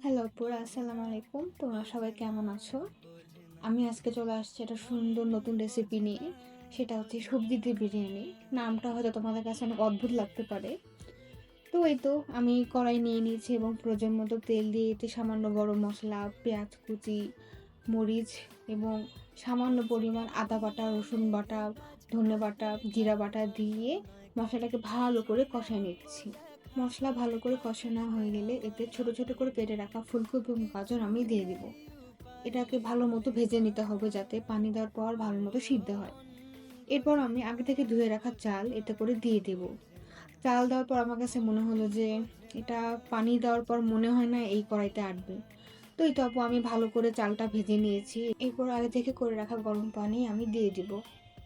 Hello আপুরা, আসসালামু আলাইকুম। তোমরা সবাই কেমন আছো? আমি আজকে চলে আসছি একটা সুন্দর নতুন রেসিপি নিয়ে। সেটা হচ্ছে সবজি দিয়ে বিরিয়ানি। নামটা হয়তো তোমাদের কাছে অনেক অদ্ভুত লাগতে পারে। তো এই তো আমি কড়াই নিয়ে নিয়েছি এবং প্রয়োজন মতো তেল দিয়ে এতে সামান্য গরম মসলা, পেঁয়াজ কুচি, মরিচ এবং সামান্য পরিমাণ আদা বাটা, রসুন বাটা, ধনে বাটা, জিরা বাটা দিয়ে মশলাটাকে ভালো করে কষায় নিচ্ছি। মসলা ভালো করে কষানো হয়ে গেলে এতে ছোট ছোট করে কেটে রাখা ফুলকপি এবং গাজর আমি দিয়ে দিব। এটাকে ভালো মতো ভেজে নিতে হবে যাতে পানি দেওয়ার পর ভালো মতো সিদ্ধ হয়। এরপর আমি আগে থেকে ধুয়ে রাখা চাল এতে করে দিয়ে দেব। চাল দেওয়ার পর আমার কাছে মনে হলো যে এটা পানি দেওয়ার পর মনে হয় না এই কড়াইতে আটবে। তো এই তো আপু আমি ভালো করে চালটা ভেজে নিয়েছি। এরপর আগে থেকে করে রাখা গরম পানি আমি দিয়ে দিব।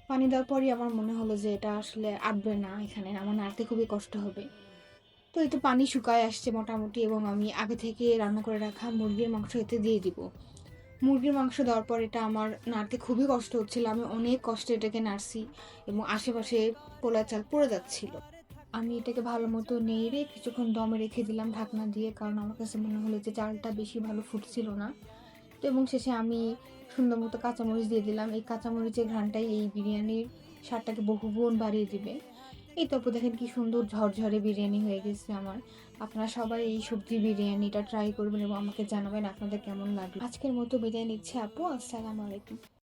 পানি দেওয়ার পরই আমার মনে হলো যে এটা আসলে আটবে না, এখানে আমার নাড়তে খুবই কষ্ট হবে। তো এই তো পানি শুকায় আসছে মোটামুটি এবং আমি আগে থেকে রান্না করে রাখা মুরগির মাংস এতে দিয়ে দিব। মুরগির মাংস দেওয়ার পর এটা আমার নাড়তে খুবই কষ্ট হচ্ছিল। আমি অনেক কষ্টে এটাকে নাড়ছি এবং আশেপাশে পোলা চাল পড়ে যাচ্ছিল। আমি এটাকে ভালো মতো নেড়ে কিছুক্ষণ দমে রেখে দিলাম ঢাকনা দিয়ে, কারণ আমার কাছে মনে হলো যে চালটা বেশি ভালো ফুটছিল না। তো এবং শেষে আমি সুন্দর মতো কাঁচামরিচ দিয়ে দিলাম। এই কাঁচামরিচের ঘ্রাণটাই এই বিরিয়ানির স্বাদটাকে বহুগুণ বাড়িয়ে দিবে। এই তো আপু দেখেন কি সুন্দর ঝরঝরে বিরিয়ানি হয়ে গেছে আমার। আপনারা সবাই এই সবজি বিরিয়ানিটা ট্রাই করবেন এবং আমাকে জানাবেন আপনাদের কেমন লাগলো। আজকের মতো বিদায় নিচ্ছি আপু। আসসালামু আলাইকুম।